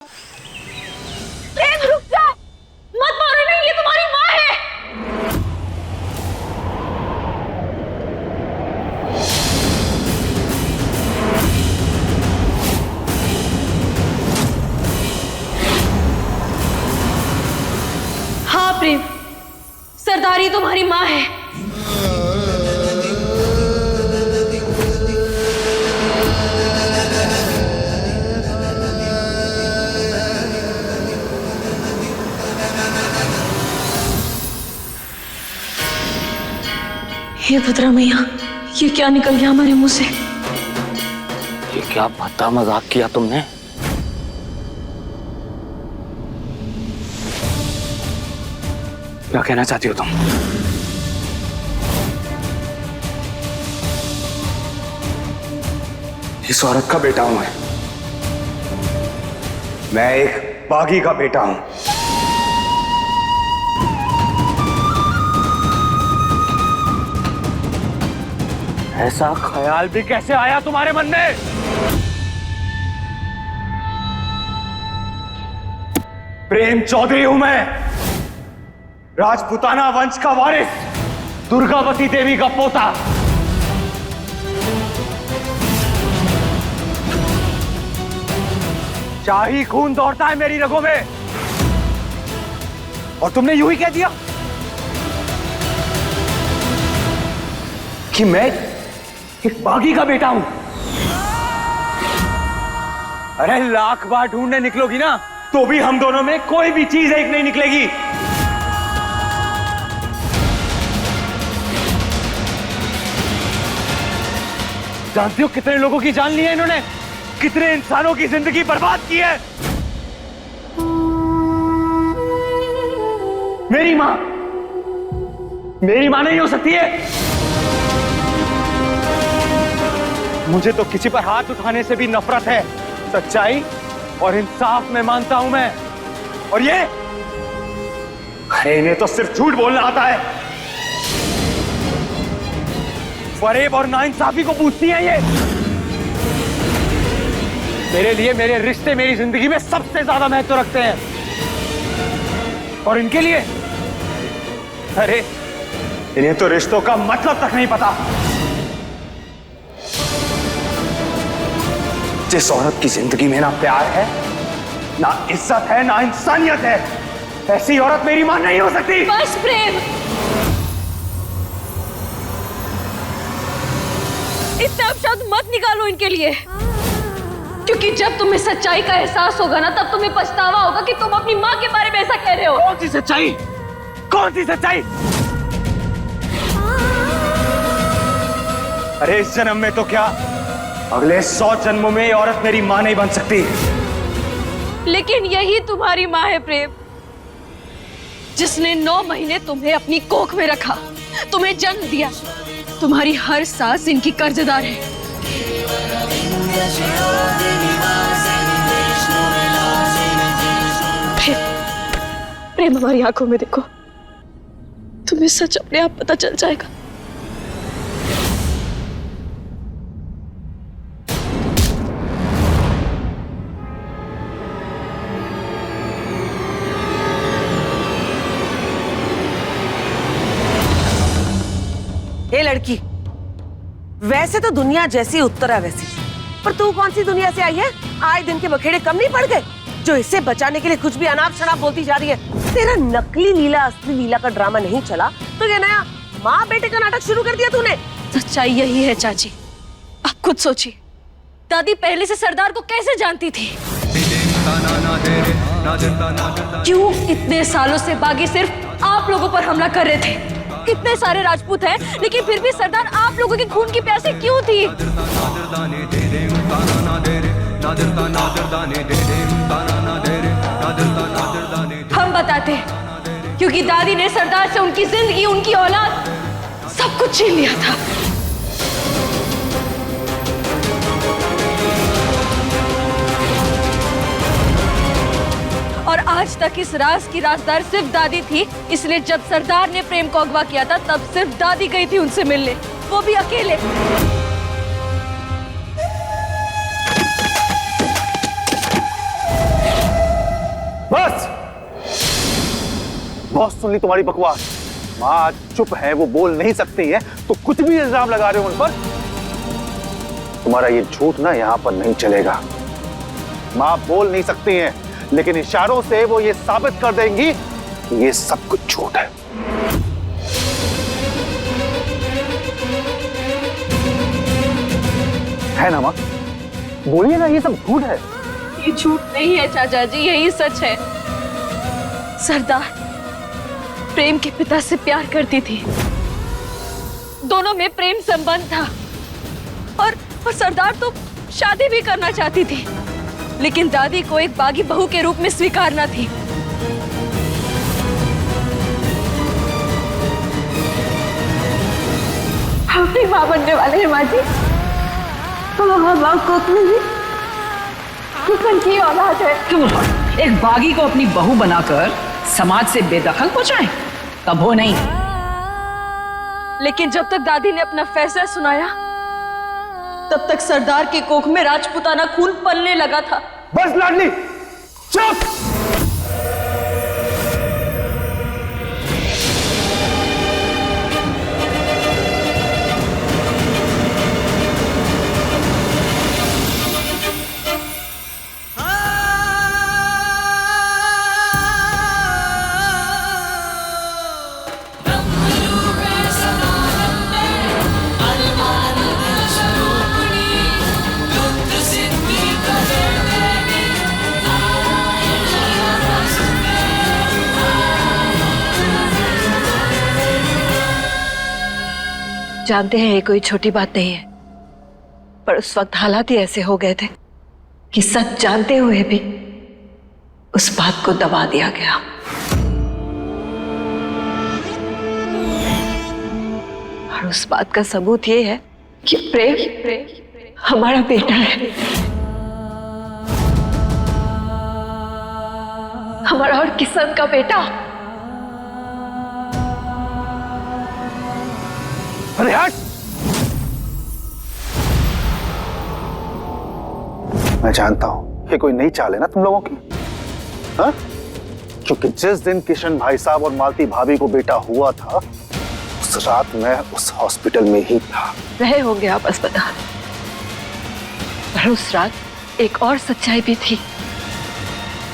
प्रेम रुक जा, मत मारो इन्हें, ये तुम्हारी माँ है। हाँ प्रेम, सरदारी तुम्हारी माँ है। हे भद्रा मैया, ये क्या निकल गया हमारे मुंह से? ये क्या भद्दा मजाक किया तुमने? क्या कहना चाहती हो तुम? इस औरत का बेटा हूं मैं एक बागी का बेटा हूं। ऐसा ख्याल भी कैसे आया तुम्हारे मन में? प्रेम चौधरी हूं मैं, राजपूताना वंश का वारिस, दुर्गावती देवी का पोता। शाही खून दौड़ता है मेरी रगों में, और तुमने यूं ही कह दिया कि मैं एक बागी का बेटा हूं। अरे लाख बार ढूंढने निकलोगी ना तो भी हम दोनों में कोई भी चीज एक नहीं निकलेगी। जानती हो कितने लोगों की जान ली है इन्होंने, कितने इंसानों की जिंदगी बर्बाद की है। मेरी मां नहीं हो सकती है। मुझे तो किसी पर हाथ उठाने से भी नफरत है। सच्चाई और इंसाफ में मानता हूं मैं, और ये अरे इन्हें तो सिर्फ झूठ बोलना आता है। फरेब और नाइंसाफी को पूछती है ये। मेरे लिए मेरे रिश्ते मेरी जिंदगी में सबसे ज्यादा महत्व रखते हैं, और इनके लिए अरे इन्हें तो रिश्तों का मतलब तक नहीं पता। जिस औरत की जिंदगी में ना प्यार है, ना इज्जत है, ना इंसानियत है, ऐसी औरत मेरी मां नहीं हो सकती। बस प्रेम, इतने अपशब्द मत निकालो इनके लिए, क्योंकि जब तुम्हें सच्चाई का एहसास होगा ना, तब तुम्हें पछतावा होगा कि तुम अपनी मां के बारे में ऐसा कह रहे हो। कौन सी सच्चाई? कौन सी सच्चाई? अरे इस जन्म में तो क्या, अगले 100 जन्मों में ये औरत मेरी मां नहीं बन सकती। लेकिन यही तुम्हारी मां है प्रेम, जिसने 9 महीने तुम्हें अपनी कोख में रखा, तुम्हें जन्म दिया। तुम्हारी हर सांस इनकी कर्जदार है। प्रेम हमारी आंखों में देखो, तुम्हें सच अपने आप पता चल जाएगा। ए लड़की, वैसे तो दुनिया जैसी उत्तरा वैसी, पर तू कौन सी दुनिया से आई है? आए दिन के बखेड़े कम नहीं पड़ गए जो इसे बचाने के लिए कुछ भी अनाप शनाप बोलती जा रही है? तेरा नकली लीला असली लीला का ड्रामा नहीं चला तो ये नया माँ बेटे का नाटक शुरू कर दिया तूने। सच्चाई यही है चाची, आप खुद सोचिए, दादी पहले से सरदार को कैसे जानती थी? क्यों इतने सालों से बागी सिर्फ आप लोगों पर हमला कर रहे थे? कितने सारे राजपूत हैं, लेकिन फिर भी सरदार आप लोगों की खून की प्यासी क्यों थी? हम बताते, क्योंकि दादी ने सरदार से उनकी जिंदगी, उनकी औलाद, सब कुछ छीन लिया था। और आज तक इस राज की राजदार सिर्फ दादी थी, इसलिए जब सरदार ने प्रेम को अगवा किया था तब सिर्फ दादी गई थी उनसे मिलने, वो भी अकेले। बहुत सुन ली तुम्हारी बकवास। माँ आज चुप है, वो बोल नहीं सकती है, तो कुछ भी इल्जाम लगा रहे हो उन पर। तुम्हारा ये झूठ ना यहाँ पर नहीं चलेगा। माँ बोल नहीं सकती हैं, लेकिन इशारों से वो ये साबित कर देंगी कि ये सब कुछ झूठ है ना माँ? बोलिए ना, ये सब झूठ है। ये झूठ नहीं है चाचा जी, यही सच है। सरदार प्रेम के पिता से प्यार करती थी, दोनों में प्रेम संबंध था और सरदार तो शादी भी करना चाहती थी, लेकिन दादी को एक बागी बहू के रूप में स्वीकारना थी। हम अपनी माँ बनने वाले हैं माँ जी। हम किसन की औलाद है। क्यों एक बागी को अपनी बहू बनाकर समाज से बेदखल हो जाए? कबो नहीं। लेकिन जब तक दादी ने अपना फैसला सुनाया, तब तक सरदार की कोख में राजपूताना खून पलने लगा था। बस लाडली, चुप। जानते हैं ये कोई छोटी बात नहीं है, पर उस वक्त हालात ही ऐसे हो गए थे कि सच जानते हुए भी उस बात को दबा दिया गया। और उस बात का सबूत ये है कि प्रेम हमारा बेटा है, हमारा और किसन का बेटा। अरे हट! मैं जानता हूं ये कोई नई चाल है ना तुम लोगों की, हाँ? क्योंकि जिस दिन किशन भाई साहब और मालती भाभी को बेटा हुआ था, उस रात मैं उस हॉस्पिटल में ही था। रहे होंगे आप अस्पताल, पर उस रात एक और सच्चाई भी थी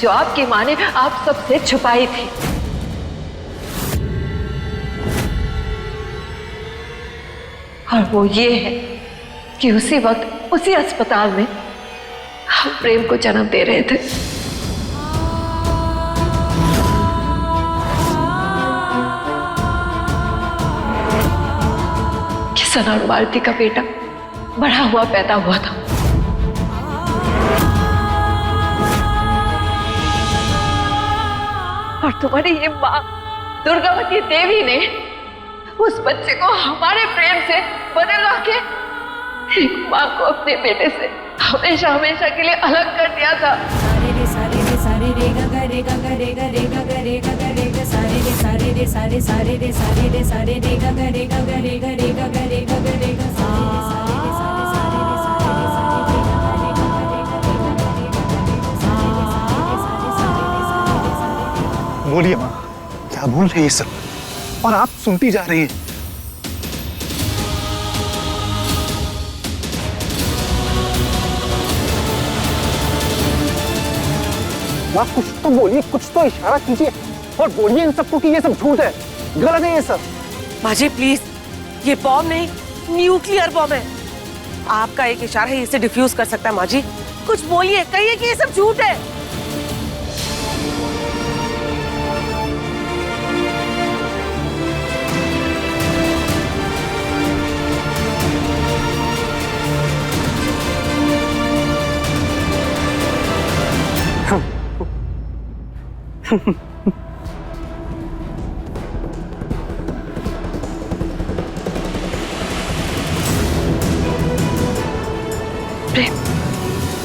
जो आपकी माँ ने आप सबसे छुपाई थी। और वो ये है कि उसी वक्त उसी अस्पताल में हम प्रेम को जन्म दे रहे थे। किशन और मालती का बेटा बड़ा हुआ पैदा हुआ था। और तुम्हारी ये माँ दुर्गावती देवी ने उस बच्चे को हमारे प्रेम से बदलवा के एक माँ को अपने बेटे से हमेशा हमेशा के लिए अलग कर दिया था। सारे रे सारे रे सारे रे गा गा रे गा गा रे गा रे गा गा रे गा गा रे गा सारे रे सारे रे सारे सारे रे सारे रे सारे रे गा गा रे गा गा रे गा रे गा गा रे गा गा रे गा सारे रे सारे रे सारे सारे रे सारे रे सारे रे गा गा रे गा गा रे गा रे गा गा रे गा गा रे गा सारे रे सारे रे सारे सारे रे सारे रे सारे रे। बोलिए माँ, क्या बोल रही है सब और आप सुनती जा रही हैं। माँ कुछ तो बोलिए, कुछ तो इशारा कीजिए और बोलिए इन सबको कि ये सब झूठ है, गलत है ये सब। माँ जी प्लीज, ये बॉम्ब नहीं न्यूक्लियर बॉम्ब है। आपका एक इशारा ही इसे डिफ्यूज कर सकता है। माँ जी कुछ बोलिए, कहिए कि ये सब झूठ है।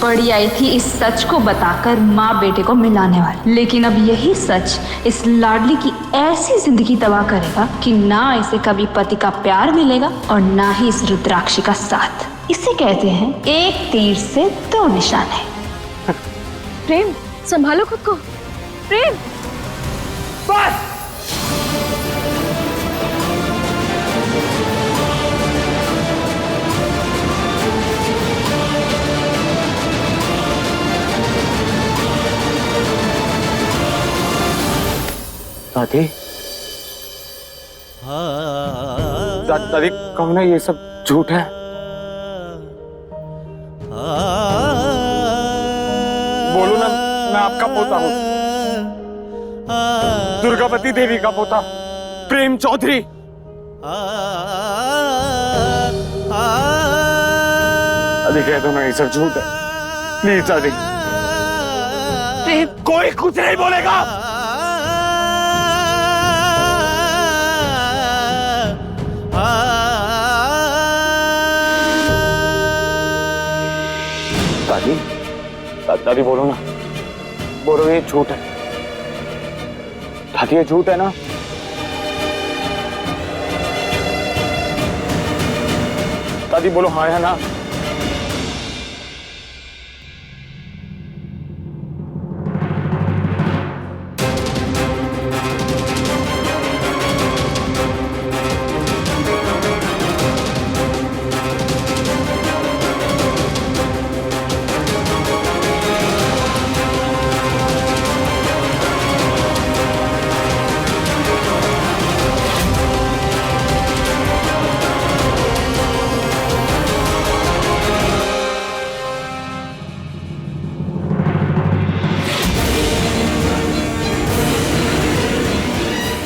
पड़ी आई थी इस सच को बताकर माँ बेटे को मिलाने वाली, लेकिन अब यही सच इस लाडली की ऐसी जिंदगी तबाह करेगा कि ना इसे कभी पति का प्यार मिलेगा और ना ही इस रुद्राक्षी का साथ। इसे कहते हैं एक तीर से दो निशाने। प्रेम संभालो खुद को। प्रेम बस दादी दादी कहूँ ना ये सब झूठ है। बोलो ना, मैं आपका पोता हूँ, दुर्गावती देवी का पोता प्रेम चौधरी। दादी कह दो ना ये सब झूठ है, प्लीज दादी। प्रेम, कोई कुछ नहीं बोलेगा। दादी दादी बोलो ना, बोलो ये झूठ है। दादी ये झूठ है ना? दादी बोलो हाँ है ना?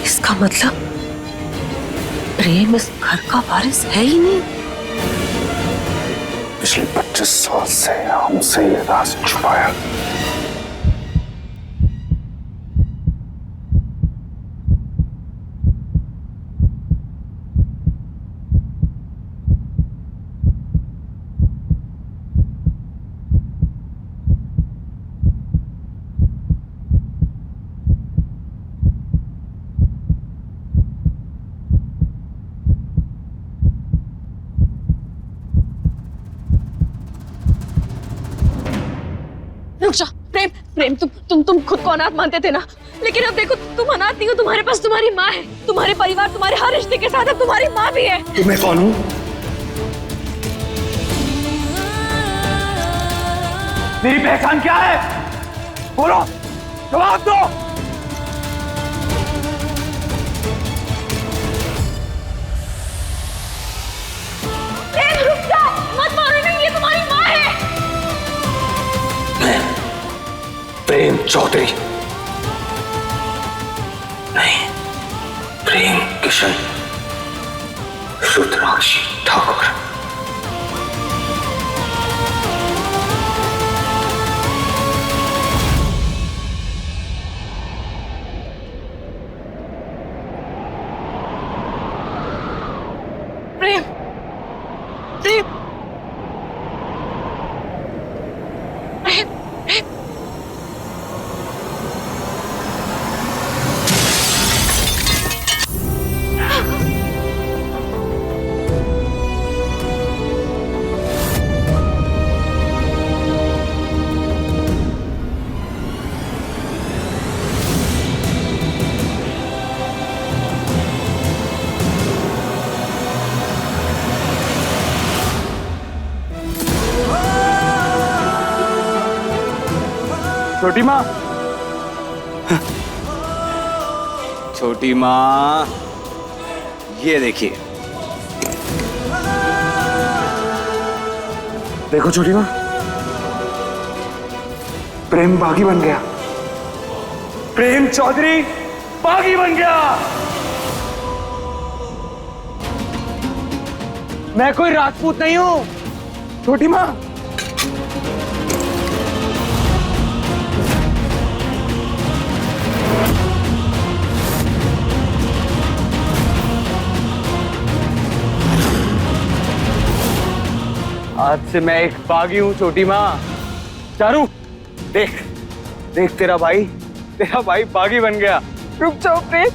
इसका मतलब प्रेम इस घर का वारिस है ही नहीं। पिछले 25 साल से हमसे ये राज छुपाया। रुक जा प्रेम, प्रेम तुम खुद को अनाथ मानते थे ना, लेकिन अब देखो तुम अनाथ नहीं हो, तुम्हारे पास तुम्हारी माँ है, तुम्हारे परिवार, तुम्हारे हर रिश्ते के साथ अब तुम्हारी माँ भी है। तुम्हें कौन हूँ? मेरी पहचान क्या है? बोलो, जवाब दो। प्रेम रुक जा, मत मारो, नहीं ये तुम्हारी माँ है। प्रेम चौधरी नहीं, प्रेम किशन रुद्राक्षी ठाकुर। प्रेम, प्रेम, प्रेम, प्रेम। छोटी माँ, छोटी माँ, ये देखिए। देखो छोटी माँ, प्रेम बागी बन गया, प्रेम चौधरी बागी बन गया। मैं कोई राजपूत नहीं हूं छोटी माँ। आज से मैं एक बागी हूं छोटी माँ। चारू, देख देख तेरा भाई बागी बन गया। रुक जाओ प्रेम,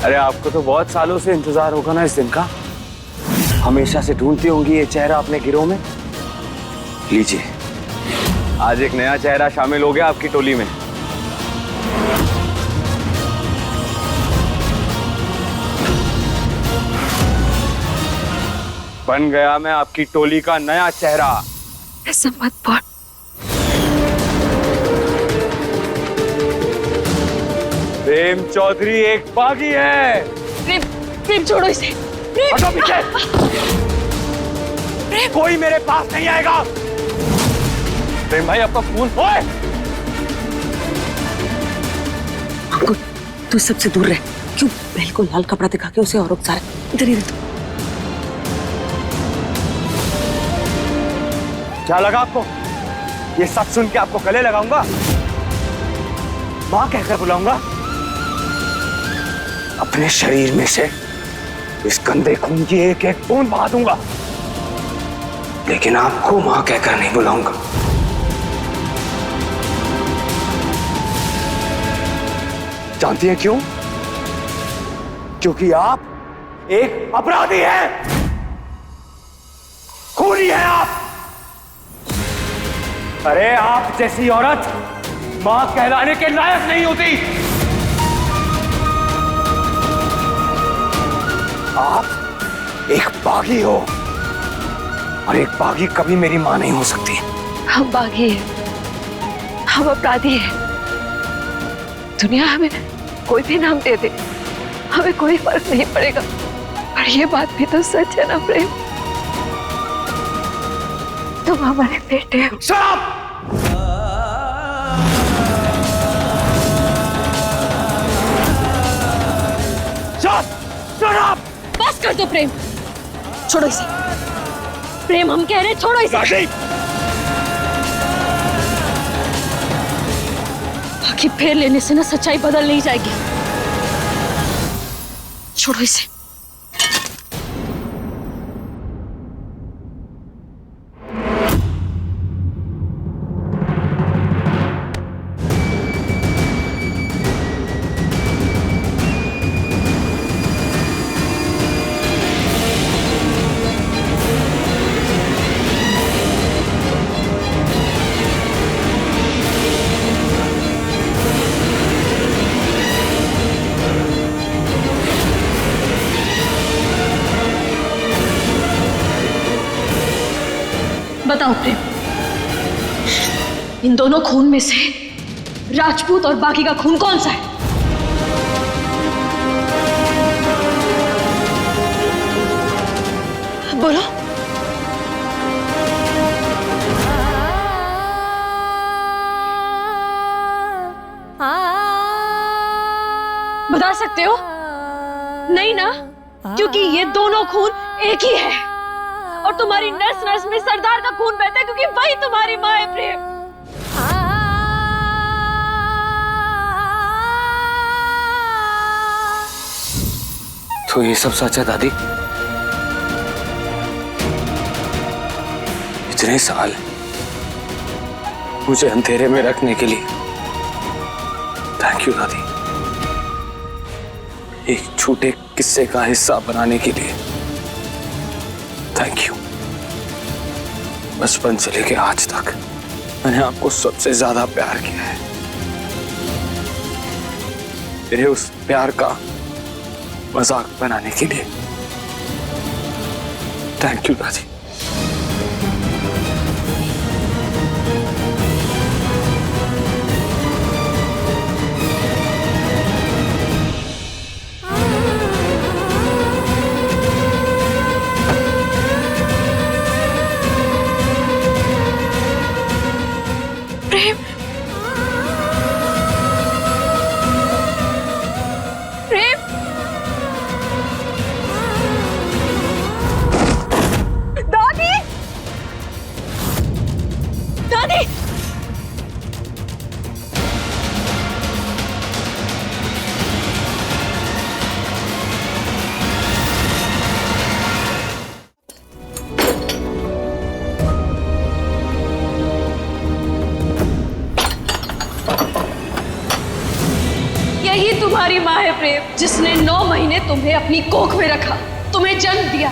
अरे आपको तो बहुत सालों से इंतजार होगा ना इस दिन का। हमेशा से ढूंढती होंगी ये चेहरा अपने गिरोह में। लीजिए, आज एक नया चेहरा शामिल हो गया आपकी टोली में। बन गया मैं आपकी टोली का नया चेहरा। ऐसा मत बोल, प्रेम चौधरी एक बागी है। प्रेम, प्रेम छोड़ो इसे। प्रेम, हटो पीछे। कोई मेरे पास नहीं आएगा। प्रेम भाई आपका फोन। ओए अंकुर, तू इस सबसे दूर रह। क्यों बहल को लाल कपड़ा दिखा के उसे और उकसा रहा है? इधर ही रह तू। क्या लगा आपको? ये सब सुन के आपको गले लगाऊंगा, मां कहकर बुलाऊंगा? अपने शरीर में से इस गंदे खून की एक एक बूंद बहा दूंगा, लेकिन आपको मां कहकर नहीं बुलाऊंगा। जानती हैं क्यों? क्योंकि आप एक अपराधी हैं, खूनी हैं आप। अरे आप जैसी औरत मां कहलाने के लायक नहीं होती। आप एक बागी हो, और एक बागी कभी मेरी मां नहीं हो सकती। हम बागी हैं, हम अपराधी हैं। दुनिया हमें कोई भी नाम दे दे, हमें कोई फर्क नहीं पड़ेगा। पर ये बात भी तो सच है ना प्रेम, तुम हमारे बेटे हो। शराब! शराब! बस कर दो प्रेम, छोड़ो इसे। प्रेम हम कह रहे हैं, छोड़ो इसे। राशि! बाकी फेर लेने से ना सच्चाई बदल नहीं जाएगी। छोड़ो इसे। बताओ प्रेम, इन दोनों खून में से राजपूत और बाकी का खून कौन सा है? बोलो। बता सकते हो? नहीं ना, क्योंकि ये दोनों खून एक ही है, और तुम्हारी नस नस में सरदार का खून बहता है, क्योंकि वही तुम्हारी मां है प्रेम। तो ये सब सच है दादी? इतने साल मुझे अंधेरे में रखने के लिए थैंक यू दादी। एक छोटे किस्से का हिस्सा बनाने के लिए थैंक यू। बचपन से लेके आज तक मैंने आपको सबसे ज्यादा प्यार किया है। मेरे उस प्यार का मजाक बनाने के लिए थैंक यू दादी। प्रेम, प्रेम, दादी, दादी, यही तुम्हारी माँ है प्रेम, जिसने 9 महीने तुम्हें अपनी कोख में रखा, तुम्हें जन्म दिया।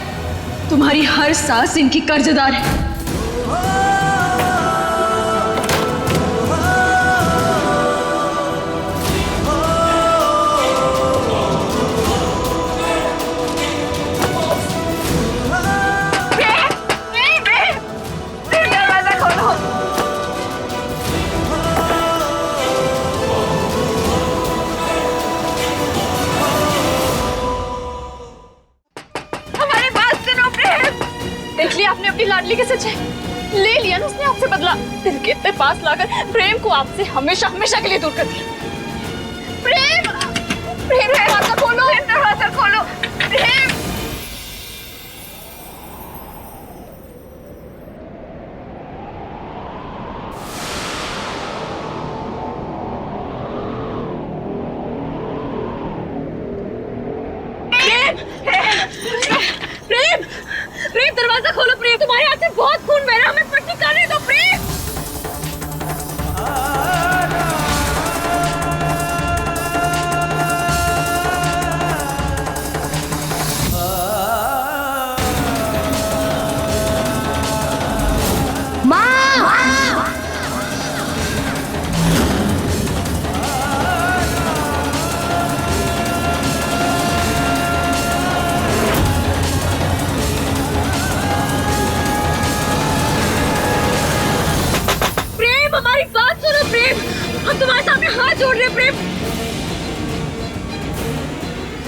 तुम्हारी हर सांस इनकी कर्जदार है। दरवाजा खोलो। देख लिया आपने अपनी लाडली के सच्चाई, ले लिया ना उसने आपसे बदला, दिल के इतने पास लाकर प्रेम को आपसे हमेशा हमेशा के लिए दूर कर दिया। प्रेम, प्रेम दरवाजा खोलो, दरवाजा खोलो, प्रेम। प्रेम, प्रेम दरवाजा खोलो प्रेम, तुम्हारे हाथ से बहुत खून बह रहा है, हमें पट्टी करने दो प्रेम। हमारी बात सुनो प्रेम, हम तुम्हारे सामने हाथ जोड़ रहे हैं प्रेम।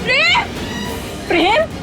प्रेम, प्रेम,